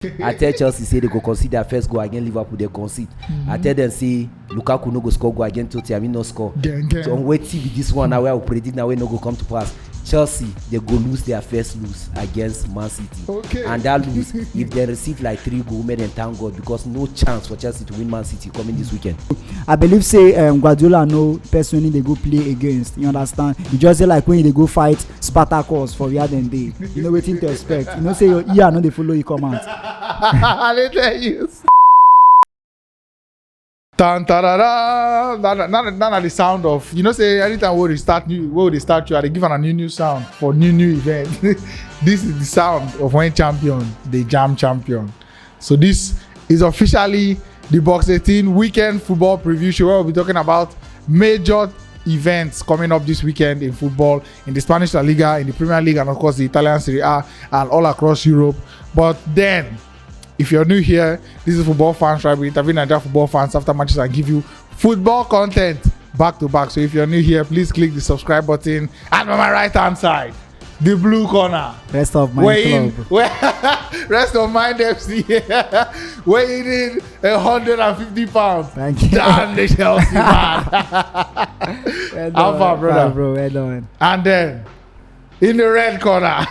I tell Chelsea say they go concede their first goal against Liverpool, they concede. I tell them say Lukaku no go score goal against Tottenham, no score. So on wait till this one now where we predict now we no go come to pass. Chelsea they go lose their first lose against Man City. Okay. And that lose if they receive like 3 goals, may then thank God because no chance for Chelsea to win Man City coming this weekend. I believe say Guardiola know personally they go play against. You understand? You just say like when they go fight Spartacus for where them day. You know wetin to expect. You know say your ear no dey follow you come out. I tell you. Tan tarara. That the sound of, you know, say anytime we start you, are they give a new sound for new event. This is the sound of when champion, the jam champion. So this is officially the Box 18 weekend football preview show where we'll be talking about major events coming up this weekend in football, in the Spanish La Liga, in the Premier League, and of course the Italian Serie A, and all across Europe. But then, if you're new here, this is Football Fans, right? We interview Nigerian football fans after matches and give you football content back to back. So if you're new here, please click the subscribe button. And on my right hand side, the blue corner. Rest of Mind Club. Rest of Mind FC. Weighing in 150 pounds. Thank you. Damn the Chelsea man. How far, brother? Bro, well done. And then, in the red corner,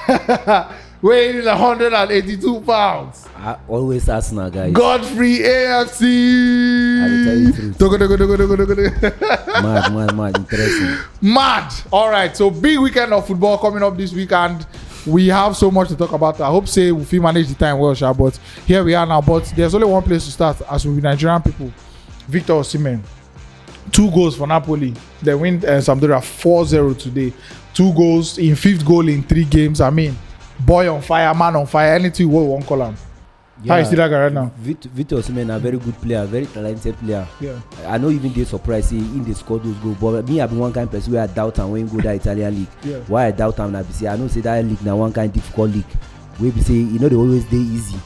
weighing in 182 pounds. I always Arsenal guys. Godfrey AFC. I will tell you the truth. Mad, interesting. Mad. All right, so big weekend of football coming up this weekend. We have so much to talk about. I hope say we manage the time well, Sha, but here we are now. But there's only one place to start as we Nigerian people. Victor Osimhen. 2 goals for Napoli. They win Sampdoria 4-0 today. 2 goals in 5th goal in 3 games. I mean, boy on fire, man on fire, anything you want call him. Yeah, how you see that guy right now? Victor Osimhen, a very good player, very talented player. Yeah. I know even they surprised in they scored those goals, but me I be one kind of person where I doubt him when he go that Italian league. Yeah. Why I doubt him now be say I know say that league now one kind of difficult league. Where be say you know they always dey easy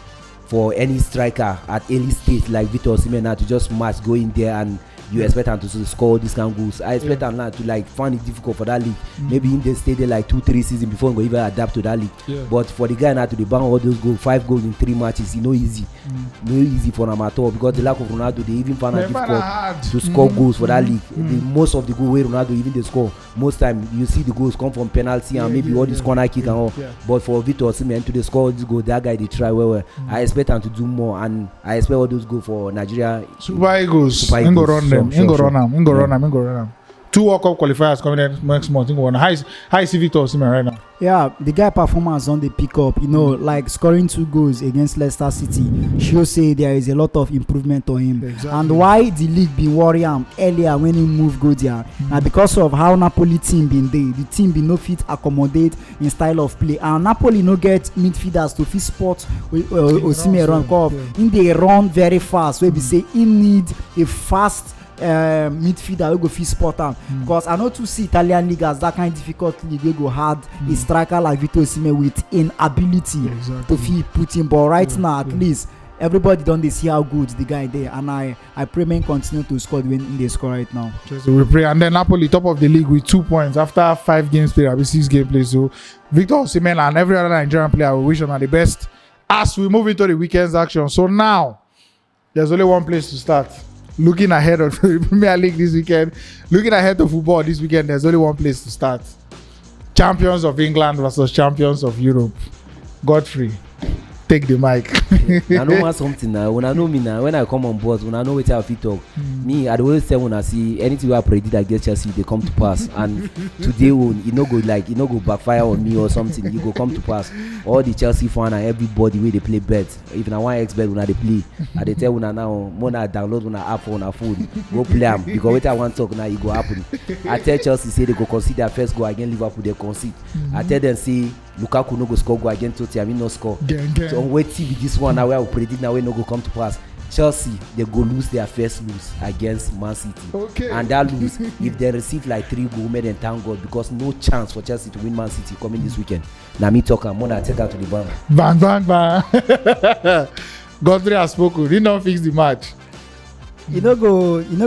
for any striker at early stage like Victor Osimhen now to just match go in there and you expect him to score this kind of goals. I expect him now to like find it difficult for that league. Maybe in they stay there like 2-3 seasons before he go even adapt to that league. Yeah. But for the guy now to the bang all those goals, 5 goals in 3 matches, no easy. No easy for him at all because the lack of Ronaldo, they even find it difficult to score goals for that league. Most of the goal where Ronaldo even they score, most time you see the goals come from penalty and maybe all this corner kick and all. But for Victor Osimhen to score this goal, that guy they try well. I expect him to do more and I expect all those goals for Nigeria. Super Eagles. Ain't go run them. Ain't go run them. 2 World Cup qualifiers coming in next month. How is Victor Osimhen right now? Yeah, the guy performance on the pick up, you know, like scoring 2 goals against Leicester City shows say there is a lot of improvement on him. Exactly. And why the league been worrying him earlier when he moved go there? Now because of how Napoli team been there, the team been no fit accommodate in style of play. And Napoli no get midfielders to fit spot Osimhen run call. In they run very fast, so we say he need a fast midfielder we go fit spot am because I know to see Italian league as that kind of difficult league we go hard a striker like Victor Osimhen with inability to fit put him, but right now at least everybody don dey see how good the guy there, and I pray men continue to score when they score right now. So we pray. And then Napoli top of the league with 2 points after 5 games played, abi 6 games played. So Victor Osimhen and every other Nigerian player, we wish them the best as we move into the weekend's action. So now there's only one place to start. Looking ahead of the Premier League this weekend, looking ahead to football this weekend, there's only one place to start. Champions of England versus champions of Europe. Godfrey, take the mic. I know something now. When I know me now, when I come on board, when I know what I fit talk, me I always say when I see anything I predict against Chelsea, they come to pass. And today, it no go backfire on me or something. It go come to pass. All the Chelsea fan and everybody where they play bets. If I want expert when they play, I they tell when now when I download when I app on a phone, go play them because what I want to talk now it go happen. I tell Chelsea say they go concede their first goal against Liverpool, they concede. I tell them say Lukaku no go score goal against Tottenham, no score. So wait till this one now where we predict now we no go come to pass. Chelsea they go lose their first lose against Man City. Okay. And that lose if they receive like 3 goals, may then thank God because no chance for Chelsea to win Man City coming this weekend. Now me talk I'm gonna take her to the bank. Bang. Godfrey has spoken. He don't fix the match. you no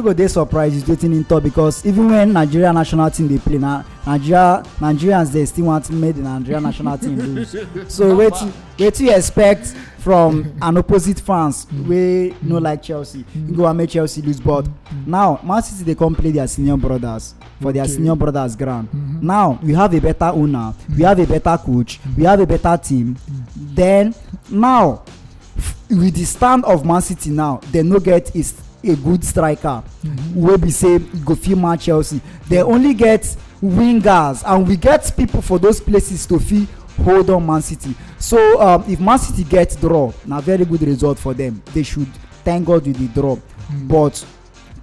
go dey surprised with wetin him talk, because even when Nigeria national team dey play, na Nigerians dey still want make the Nigeria national team lose. So wetin you expect from an opposite fans wey no like Chelsea? You go wan make Chelsea lose, but now Man City dey come play their senior brothers for their senior brothers ground. Now we have a better owner, we have a better coach, we have a better team. Then now with the stand of Man City now, they no get a good striker wey be say go fit match Chelsea. They only get wingers, and we get people for those places to fit hold on Man City. So if Man City get draw, na very good result for them. They should thank God with the draw. But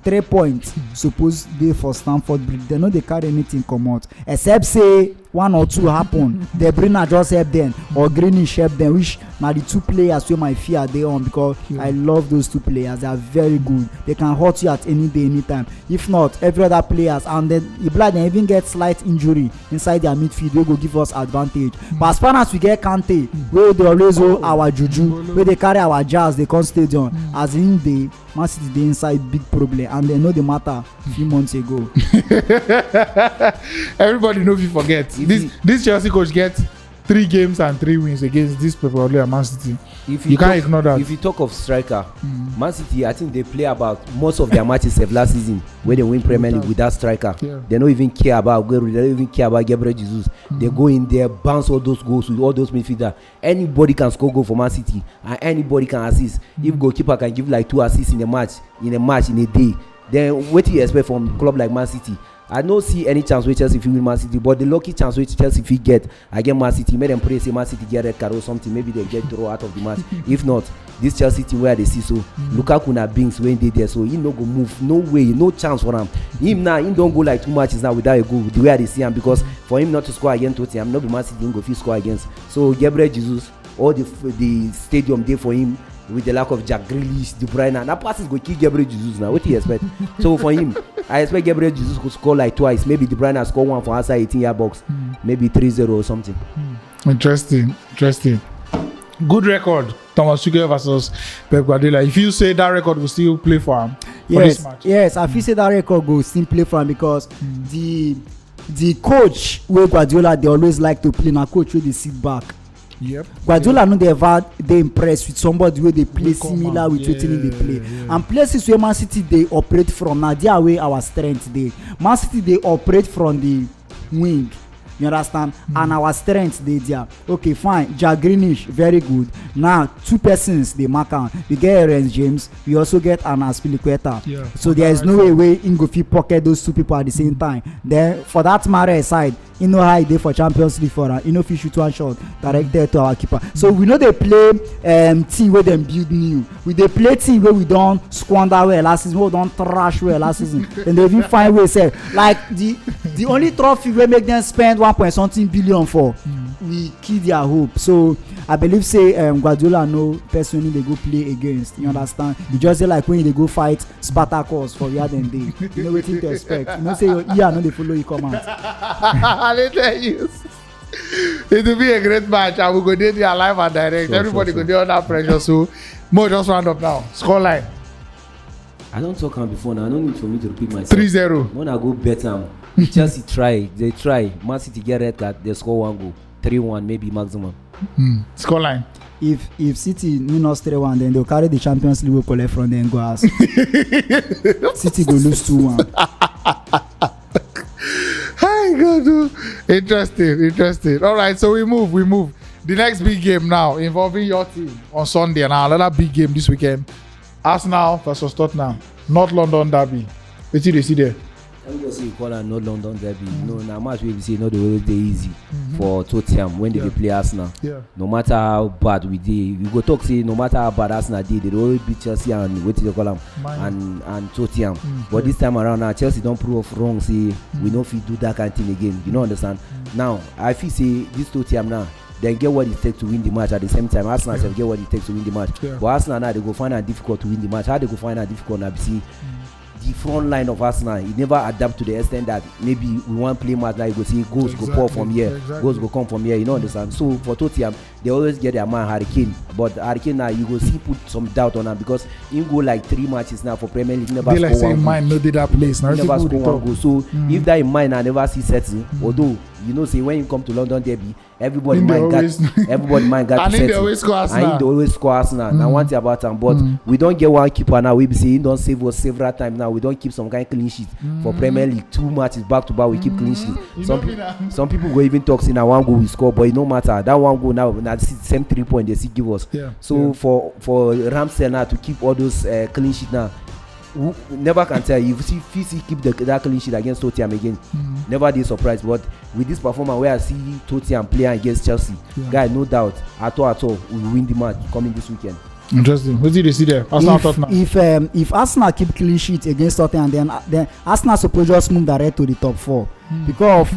3 points suppose dey for Stamford Bridge. They no dey carry anything comot, except say 1 or 2 happen. De Bruyne just help them, or Greenish help them, which na the 2 players wey my fear dey on, because I love those 2 players. They are very good. They can hurt you at any day, anytime. If not, every other players, and then they even get slight injury inside their midfield wey go give us advantage. But as far as we get Kante, wey dey always hold our juju, wey dey carry our jazz dey come stadium, as in dey Man City dey inside big problem, and they know the matter few months ago. Everybody know if you forget. This Chelsea coach get 3 games and 3 wins against this Pep Man City. You can't ignore that. If you talk of striker, Man City, I think they play about most of their matches of last season where they win Premier League with that striker. They don't even care about Aguero. They don't even care about Gabriel Jesus. They go in there, bounce all those goals with all those midfielders. Anybody can score goal for Man City, and anybody can assist. If goalkeeper can give like 2 assists in a match in a day, then what do you expect from a club like Man City? I don't see any chance with Chelsea if you win Man City, but the lucky chance with Chelsea if you get against Man City, make them pray say Man City get red card or something, maybe they get draw out of the match. If not, this Chelsea team where they see so Lukaku na Binks when they there, so he no go move, no way, no chance for him. Him now, he don't go like 2 matches now without a goal the way they see him, because for him not to score against Tottenham, not be Man City, he go fit score against. So Gabriel Jesus, all the stadium there for him. With the lack of Jack Grealish, De Bruyne, and that passes go kill Gabriel Jesus now. What do you expect? So for him, I expect Gabriel Jesus could score like twice. Maybe De Bruyne score 1 for outside 18-yard box, maybe 3-0 or something. Interesting. Good record, Thomas Tuchel versus Pep Guardiola. If you say that record will still play for him for this match? Yes, I feel say that record will still play for him, because the coach wey Guardiola they always like to play, na coach wey dey sit back. Yep. Guardiola no dey ever dey impressed with somebody wey dey play similar with wetin dey play. And places where Man City dey operate from, na there wey our strength dey. Man City dey operate from the wing, you understand, and our strength dey there. Okay, fine. Jack Greenish, very good. Now 2 persons dey mark am. We get Ernest James, we also get Anas Piliqueta. So there is no way him go fit pocket those 2 people at the same time. Then for that matter side, you know how he dey for Champions League for am, you know fit shoot 1 shot directed to our keeper. So we know dey play team wey dem build new. We dey play team wey we don squander well last season, wey we don trash well last season. Then they even find way sef. Like the only trophy wey make them spend 1.something billion for, we kill their hope. So I believe say Guardiola no person dey go play against, you understand. You just say like when you dey go fight Spartacus for where dem dey, you know wetin to expect. You know say your ear no dey follow you come out. I tell you, it will be a great match, and we go dey there live and direct. Everybody go dey under pressure. So Mo, just round up now. Scoreline. I don't talk am before now. No need for me to repeat myself. 3-0. When I go bet am, Chelsea try. Man City get red card, they score 1 goal. 3-1 maybe maximum. Scoreline. If City win us 3-1, then they'll carry the Champions League, will collect from them, go ask. City go lose 2-1. Hi, God. Interesting. All right, so we move. The next big game now involving your team on Sunday, and another big game this weekend. Arsenal versus Tottenham, North London derby. What did you see there? I'm just say you call am North London derby. No, na match wey be say no dey always dey easy for Tottenham when they dey play Arsenal. No matter how bad we dey, we go talk say no matter how bad Arsenal dey, they dey always beat Chelsea and wetin they call am and Tottenham. But this time around now, Chelsea don prove wrong. Say we no fit do that kind of thing again. You know understand? Now I feel say this Tottenham now, they get what it takes to win the match. At the same time, Arsenal self get what it takes to win the match. But Arsenal now they go find it difficult to win the match. How they go find it difficult now? See, the front line of Arsenal, he never adapt to the extent that maybe we want play match now, you go see goals go pour from here, goals go come from here, you know understand. So for Tottenham, they always get their man Harry Kane, but Harry Kane now you go see put some doubt on him because he go like 3 matches now for Premier League, never they score like one goal. No did that place. Never score one goal. So if that in mind, I never see setting. Although you know, say when you come to London Derby, everybody mind got to and settle. they always score Arsenal. And they always score Arsenal. Now one thing about them, but we don't get one keeper now. We be saying he don't save us several times now. We don't keep some kind of clean sheet for Premier League. 2 matches back to back, we keep clean sheet. Some people go even talk saying that 1 goal we score, but it no matter. That 1 goal now the same 3 points they still give us. So for Ramsdale now to keep all those clean sheet now. Who never can tell you if you see keep that clean sheet against Tottenham again. Never did surprise, but with this performance where I see Tottenham playing against Chelsea, guy, no doubt at all we will win the match coming this weekend. Interesting. What did you see there? Arsenal if Arsenal keep clean sheet against Tottenham, then Arsenal suppose just move direct to the top 4 because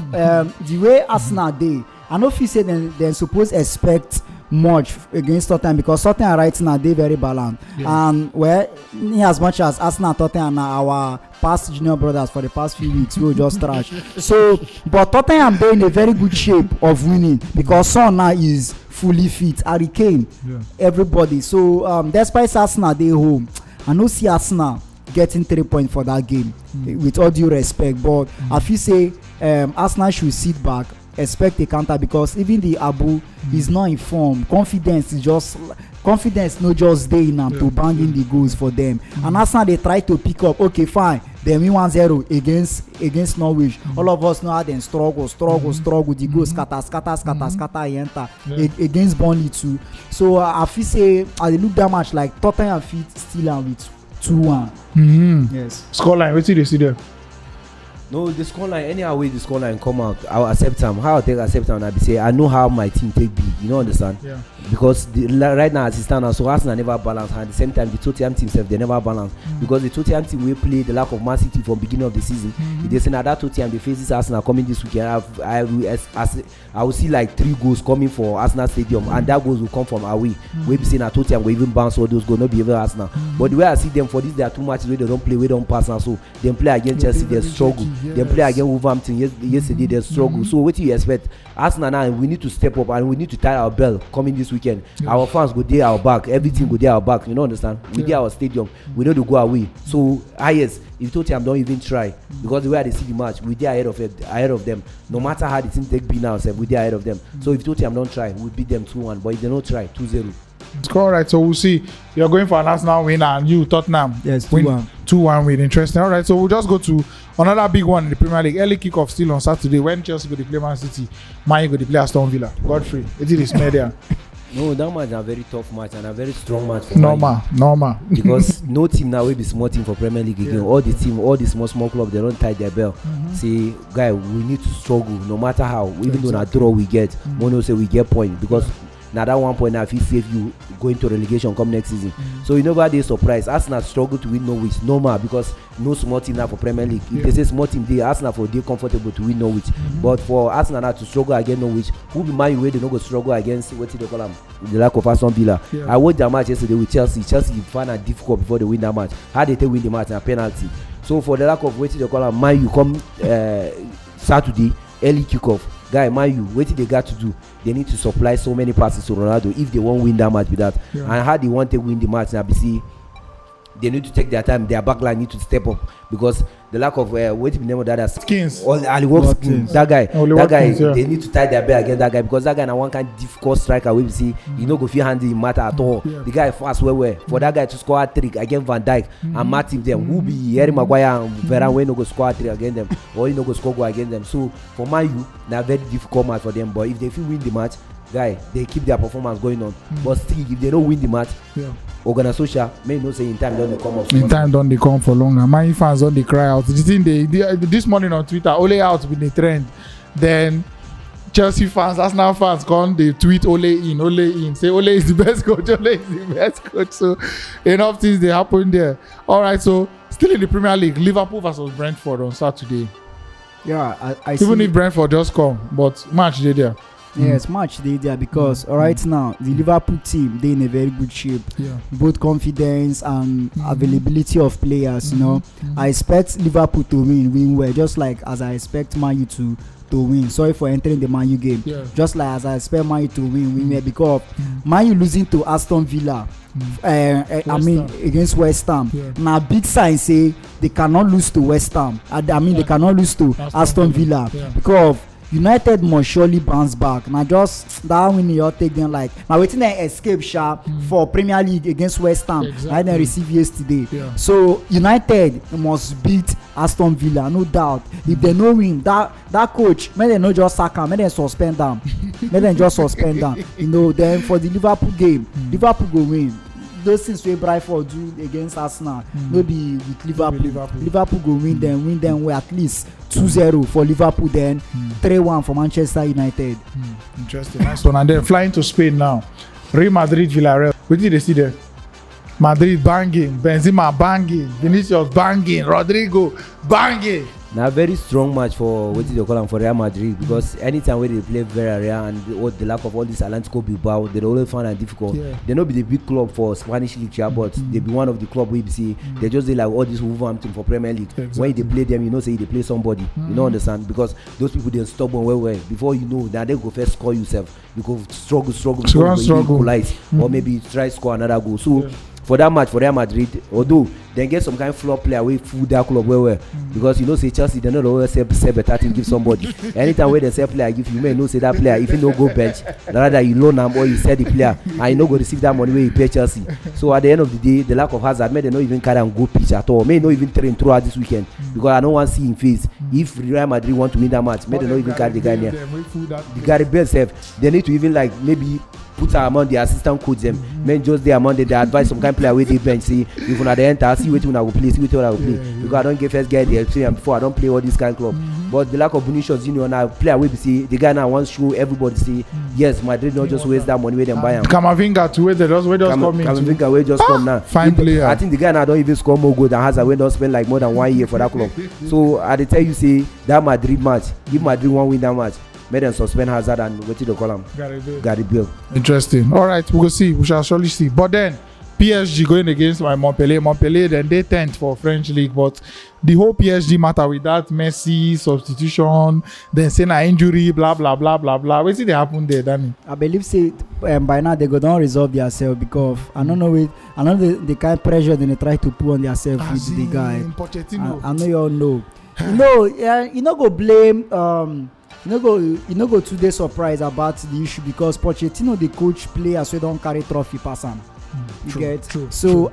the way Arsenal dey, I know if you say they suppose expect much against Tottenham because Tottenham right now they very balanced and well in as much as Arsenal and Tottenham are our past junior brothers for the past few weeks we just trash. So but Tottenham they in a very good shape of winning because Son now is fully fit, Harry Kane, everybody. So despite Arsenal they home, I no see Arsenal getting 3 points for that game with all due respect, but I feel say Arsenal should sit back, expect a counter because even the Abu is not informed. Confidence no just dey in to bang in the goals for them. And Arsenal they try to pick up, okay fine, they win 1-0 against Norwich. All of us know how they struggle the goals scatter enter against Burnley too. So I feel say I look that much like Tottenham fit still and with 2-1. Yes. Scoreline, what did you see there? No, the scoreline, anyhow way the scoreline come out, I'll accept them. How I take accept them, I be say I know how my team take be. You know understand? Yeah. Because right now as it stands now, so Arsenal never balance, and at the same time the Tottenham team self they never balance because the Tottenham team will play the lack of Man City from beginning of the season. If they say now that Tottenham they face this Arsenal coming this weekend, I will see like 3 goals coming for Arsenal Stadium, and that goals will come from away. We be saying that Tottenham will even bounce all those goals, not be even Arsenal. But the way I see them for this, there are 2 matches where they don't play, we don't pass now. So they play against Chelsea, they struggle. They play against Wolverhampton yesterday, they struggle. So what do you expect? Arsenal now we need to step up and we need to tie our bell coming this weekend. Our fans go there our back, everything go there our back. You know understand? We there our stadium, we know to go away. So highest if Tottenham don't even try because the way they see the match, we there ahead of them. No matter how the team take be now, we there ahead of them. So if Tottenham don't try, we beat them 2-1. But if they don't try, 2-0. It's all right. So we'll see. You're going for an Arsenal win and you Tottenham. Yes, 2-1 win. Interesting. All right. So we'll just go to another big one in the Premier League. Early kickoff still on Saturday when Chelsea go to play Man City. Man go to play Aston Villa. Godfrey, it is media. No, that match is a very tough match and a very strong match for normal. Because no team now will be small team for Premier League again. All the small clubs they don't tie their bell. Say, guy, we need to struggle no matter how. Even though na draw we get, Mono say we get point because now that 1 point now if he save you going to relegation come next season. So you never dey surprised. Arsenal struggle to win Norwich normal because no small team now for Premier League. If they say small team dey, Arsenal for dey comfortable to win Norwich. But for Arsenal now to struggle against Norwich, who be Man U wey they no go struggle against wetin they call am the lack of Aston Villa. I watched their match yesterday with Chelsea. Chelsea find it difficult before they win that match. How they take win the match na penalty. So for the lack of wetin they call am Man U come Saturday early kickoff. Guy, Man U, what they got to do? They need to supply so many passes to Ronaldo if they won't win that match with that. And how they want to win the match now, see, they need to take their time. Their backline need to step up because the lack of what's the name of that Skins. Ali Watkins. That guy, they need to tie their bell against that guy because that guy now one kind of difficult striker. We see, you know, go feel handy in matter at all. The guy fast well. For that guy to score a trick against Van Dijk and Matip them, who be Harry Maguire and Varane when no go score a trick against them or you no go score goal against them. So for Man U, now very difficult match for them. But if they feel win the match, guy, they keep their performance going on. But still, if they don't win the match, Ogana Social may not say in time don't they come up. In time don't they come for long. Now my fans don't they cry out. The thing they this morning on Twitter, Ole out with the trend. Then Chelsea fans, Arsenal fans come, they tweet Ole in. Say Ole is the best coach. Ole is the best coach. So enough things they happen there. All right, so still in the Premier League, Liverpool versus Brentford on Saturday. Yeah, I even see. if Brentford just come, but match they there. Yes, match they there because right now the Liverpool team they in a very good shape. Yeah. Both confidence and availability of players. You know, I expect Liverpool to win well, just like as I expect Man U to win. Sorry for entering the Man U game. Yeah. Just like as I expect Man U to win well because Man U losing to Aston Villa. I mean against West Ham. Yeah. Now big sign say they cannot lose to West Ham. I mean they cannot lose to Aston Villa because United must surely bounce back. Now just that win you take them like now waiting an escape for Premier League against West Ham. I then receive yesterday. Yeah. So United must beat Aston Villa, no doubt. If they no win, that coach, may they not just sack him, may they suspend them. May they just suspend them. You know, then for the Liverpool game, Liverpool go win. Those things we Brentford do against Arsenal, no be with Liverpool. Liverpool go win them well at least 2-0 for Liverpool, then 3-1 for Manchester United. Interesting, nice one. And then flying to Spain now. Real Madrid, Villarreal. What did they see there? Madrid banging, Benzema banging, Vinicius banging, Rodrigo banging. Now very strong match for what they call them for Real Madrid because anytime when they play Villarreal and what the lack of all this Atlético Bilbao, they always find it difficult. Yeah. They not be the big club for Spanish league, but they be one of the club we see. They just like all this Wolverhampton for Premier League. Exactly. When they play them, you know, say they play somebody. You know, understand because those people they stubborn well. Before you know, now they go first score yourself. You go struggle, equalize, or maybe try score another goal. So. Yeah. For that match for Real Madrid, although they get some kind of flop player wey full that club well because you know say Chelsea they no always say better thing give somebody. Anytime wey they say player give you may know say that player if you no go bench rather you loan am or you sell the player and you no go receive that money wey you pay Chelsea. So at the end of the day the lack of Hazard may they no even carry am go pitch at all, may no even train throughout this weekend because I don't want to see him face. If Real Madrid want to win that match may they no even carry the guy there. The Gary Bale self they need to even like maybe put her among the assistant coach them men just there among them they advise some kind of player wey dey bench say if una dey enter see wetin una go play because I don get first guy the experience before I don play all this kind of club but the lack of Vinicius Junior na player wey be say the guy now wan show everybody say yes Madrid no just waste that money wey dem buy am. Camavinga too wey just come in. Camavinga wey just come now. Fine player. I think the guy now don even score more goals than Hazard wey don spend like more than 1 year for that club. So I dey tell you say that Madrid match if Madrid wan win that match made them suspend Hazard and wetin dey call am Gary Bale. Interesting. All right, we go see. We shall surely see. But then PSG going against my Montpellier. Then they 10th for French league, but the whole PSG matter with that Messi substitution, then saying an injury, blah blah blah blah blah. What did they happen there, Danny? I believe say by now they go down resolve themselves because I don't know the kind of pressure they try to put on themselves with the guy. I know you all know. You know go blame. You no go too dey surprised about the issue because Pochettino the coach players wey don carry trophy pass am. True.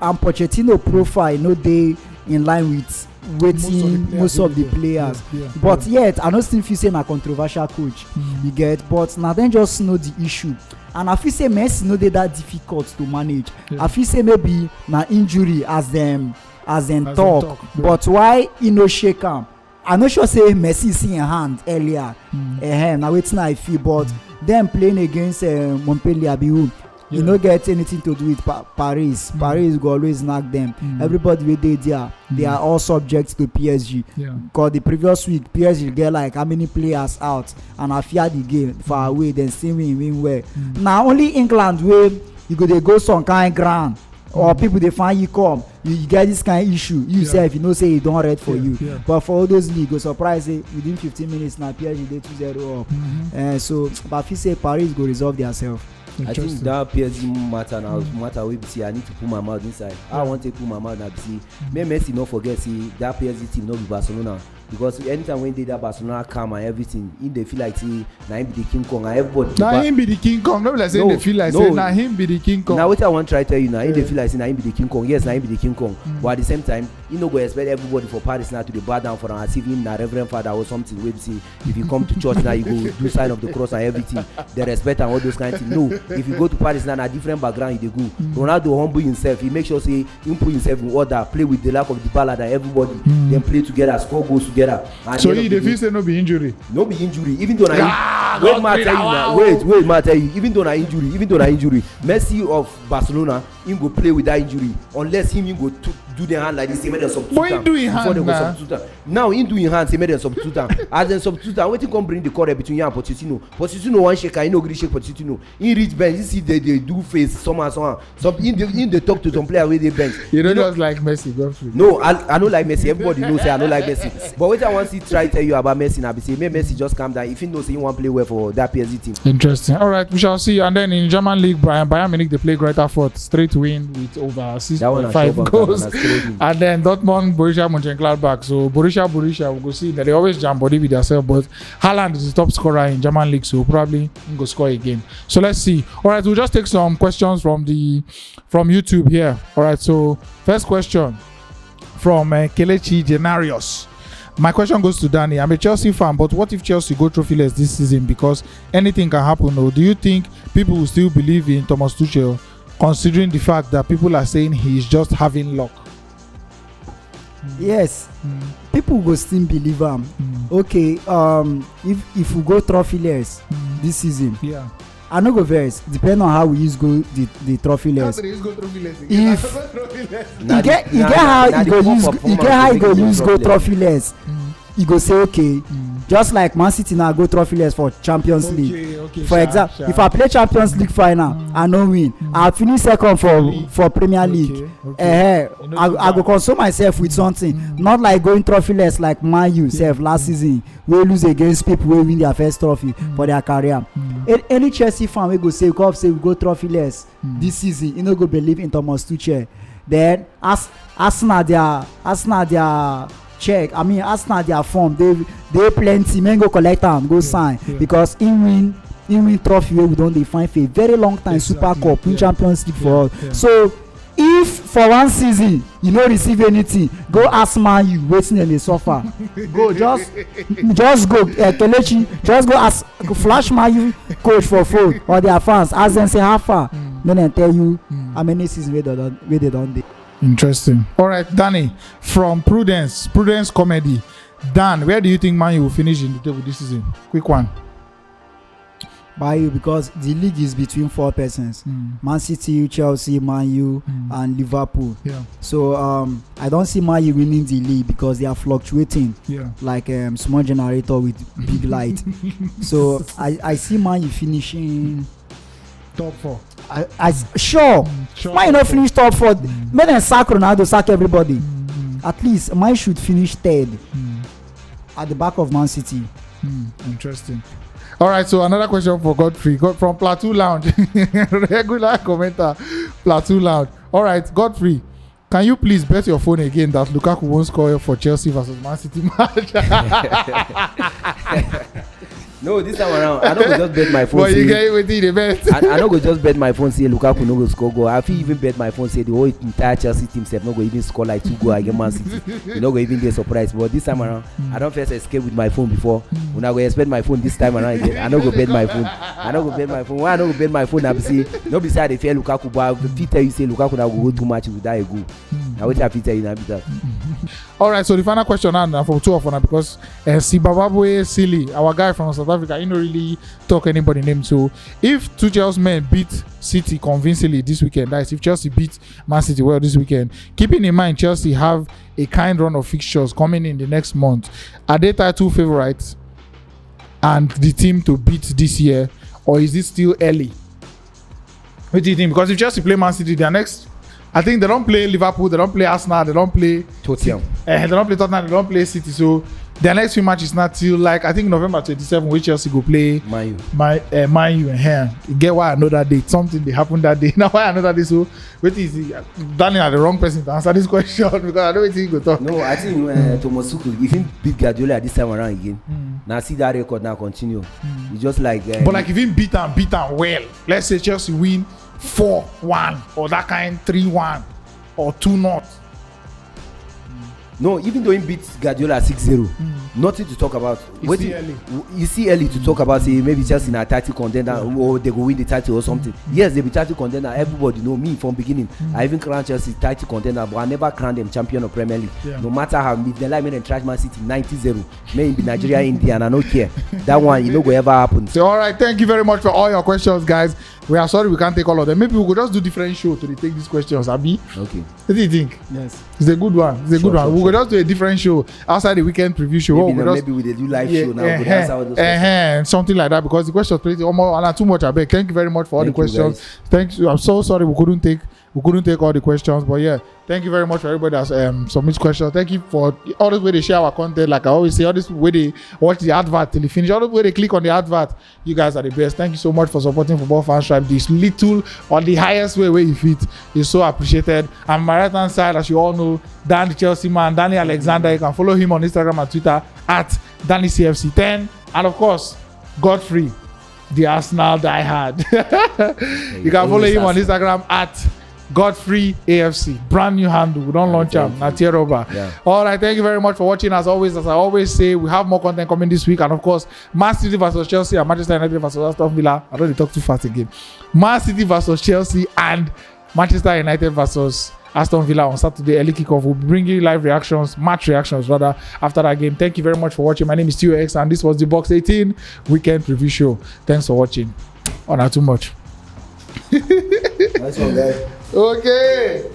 And Pochettino profile no dey in line with wetin most of the players. But yet I no still feel say na controversial coach. You get but na dem just know the issue. And I feel say Messi no dey that difficult to manage. I feel say maybe na injury as dem talk. But why e no shake am? I no sure say Messi see in hand earlier. Now wetin I feel, but them playing against Montpellier, you no get anything to do with Paris. Paris go always knock them. Everybody wey dey there, they are all subject to PSG. Because the previous week PSG get like how many players out, and I fear the game far away. Then still win well. Now only England wey you go some kind ground. Or people they find you come, you get this kind of issue. You say if you know say you don't read for you. But for all those league, go surprise say within 15 minutes now PSG they 2-0 up. So but if you say Paris go resolve themselves. I think that PSG matter we see. I need to put my mouth inside. I want to put my mouth and see. May Messi not forget see that PSG team not be Barcelona. Because anytime when they that Barcelona come and everything, if they feel like see na him be the King Kong and everybody. Na him be the King Kong. No be like say they feel like say na him be the King Kong. Now what I want to try tell you now, if they feel like say na him be the King Kong, yes, na him be the King Kong. But at the same time, you no go expect everybody for Paris now to be bow down for am as if him na Reverend Father or something. Wey see if you come to church now, you go do sign of the cross and everything. They respect and all those kind of things. No, if you go to Paris now, na different background you dey go. Ronaldo humble himself. He make sure say him put himself in order, play with the lack of the ballad and everybody. Then play together, score goals together. And so they feel say no be injury. No be injury. Even though wait, ma tell you. Even though na injury. Messi of Barcelona him go play with that injury unless him go do the hand like this, say make them substitute But he do in hand before they go now. substitute am. Now him do in hand, say make them substitute am. As dem substitute am, wetin come bring the quarrel between him and Pochettino? Pochettino wan shake am, he no gree shake Pochettino. He reach bench, he see they do face somehow. Some him dey talk to some player wey dey bench. You don't just like Messi, Godfrey. No, I no like Messi. Everybody knows say I no like Messi. But wetin I wan see try tell you about Messi na be say make Messi just calm down. If he know say he wan play well for that PSG team. Interesting. All right, we shall see. And then in German league, Bayern Munich they play Greuther Fürth, straight win with over That one na 6.5 sure goals. that one na straight win. And then Dortmund, Borussia Mönchengladbach. So Borussia, we go see that they always jam body with themselves. But Haaland is the top scorer in German league, so probably he go score again. So let's see. All right, we'll just take some questions from YouTube here. All right, so first question from Kelechi Denarius. My question goes to Danny. I'm a Chelsea fan, but what if Chelsea go trophyless this season? Because anything can happen. Or do you think people will still believe in Thomas Tuchel, considering the fact that people are saying he's just having luck? Yes, people go still believe am. Okay, if we go trophyless this season, Yeah. I no go vex. Depend on how we use go the trophyless. Na e get the- how na e the go poor use performance e get how go e go make you use go trophyless. E go say okay, just like Man City now go trophyless for Champions League. For example, if I play Champions League final, I no win, I finish second for Premier League. I go console myself with something, not like going trophyless like Man U sef last season wey lose against people wey win their first trophy for their career. Any Chelsea fan wey go say because say we go trophyless this season, e no go believe in Thomas Tuchel. Then Arsenal their check, I mean Arsenal their form, they plenty, men go collect am go sign because he win trophy wey we don dey find for a very long time. Super Cup, win Champions League for us. So if for one season you no receive anything, go ask Man U wetin dem dey suffer. Go just go Kelechi, just go ask, flash Man U coach for phone or their fans, ask dem say how far, make dem tell you how many seasons wey they don dey. Interesting. All right, Danny from Prudence Comedy. Dan, where do you think Man U will finish in the table this season? Quick one. By you, because the league is between four persons: Man City, Chelsea, Man U, and Liverpool. Yeah. So I don't see Man U winning the league because they are fluctuating like small generator with big light. So I see Man U finishing top 4. Sure. Man U not finish top 4. Make them sack Ronaldo, sack everybody. At least Man should finish third at the back of Man City. Interesting. All right, so another question for Godfrey from Plateau Lounge. Regular commenter, Plateau Lounge. All right, Godfrey, can you please bet your phone again that Lukaku won't score for Chelsea versus Man City match? No, this time around, I no go just bet my phone. But you get it within the bet. I no go just bet my phone say Lukaku no go score goal. I fit even bet my phone say the whole entire Chelsea team sef no go even score like 2 goals against Man City. You no go even dey surprised. But this time around, I don first escape with my phone before. Una go expect my phone this time around again. I no go bet my phone. Why I no go bet my phone? I be say no be say I dey fear Lukaku, but I fit tell you say Lukaku na go too much without a goal. Na wetin I fit tell you na be that. All right, so the final question now for two of us because Sibababwe Silly, our guy from South Africa, he no really talk anybody name. So if Tuchel's men beat City convincingly this weekend, that is if Chelsea beat Man City well this weekend, keeping in mind Chelsea have a kind run of fixtures coming in the next month, are they title favourites and the team to beat this year, or is it still early? What do you think? Because if Chelsea play Man City, their next, I think they don't play Liverpool, they don't play Arsenal, they don't play Tottenham. They don't play Tottenham, they don't play City. So their next few matches not till like I think November 27, which Chelsea go play Man U. Man U and here. You get why I know that day. Something they happened that day. Now why I know that day. So wait, is Daniel the wrong person to answer this question because I don't think he go talk. No, I think Thomas Tuchel, if he beat Guardiola this time around again, now see that record now continue. It's just like. But like if he beat them well, let's say Chelsea win 4-1 or that kind 3-1 or 2-0. No, even though he beat Guardiola 6-0, nothing to talk about. You see early to talk about say maybe Chelsea na title contender or they go win the title or something. Yes, they be title contender. Everybody know me from beginning. I even crowned Chelsea title contender, but I never crowned them champion of Premier League. No matter how if they like me them trash Man City 90-0, maybe Nigeria, India, and I don't care. That one, you know, go ever happen. So all right, thank you very much for all your questions, guys. We are sorry we can't take all of them. Maybe we could just do different show to take these questions, Abi. Okay. What do you think? Yes. It's a good one. It's a good one. Sure, We could just do a different show outside the weekend preview show. Maybe we do live show now. We could answer all those questions. Something like that, because the questions plenty almost and too much. I beg. Thank you very much for all the Thank you, questions. guys. Thank you. I'm so sorry we couldn't take all the questions, but yeah, thank you very much for everybody that's submits questions. Thank you for all this way they share our content. Like I always say, all this way they watch the advert till they finish, all the way they click on the advert. You guys are the best. Thank you so much for supporting Football Fan Tribe. This little or the highest way where you fit is so appreciated. And my right hand side, as you all know, Dan the Chelsea man, Danny Alexander. You can follow him on Instagram and Twitter at DannyCFC10, and of course Godfrey, the Arsenal diehard. You can follow him on Instagram at Godfrey AFC. Brand new handle. We don't launch them. Not tear over. Yeah. All right. Thank you very much for watching. As always, as I always say, we have more content coming this week, and of course, Man City versus Chelsea and Manchester United versus Aston Villa. I don't need to talk too fast again. Man City versus Chelsea and Manchester United versus Aston Villa on Saturday, early kickoff. We'll bring you live reactions, match reactions rather, after that game. Thank you very much for watching. My name is TOX, and this was the Box 18 weekend preview show. Thanks for watching. Oh, not too much. Nice one, guys. Okay.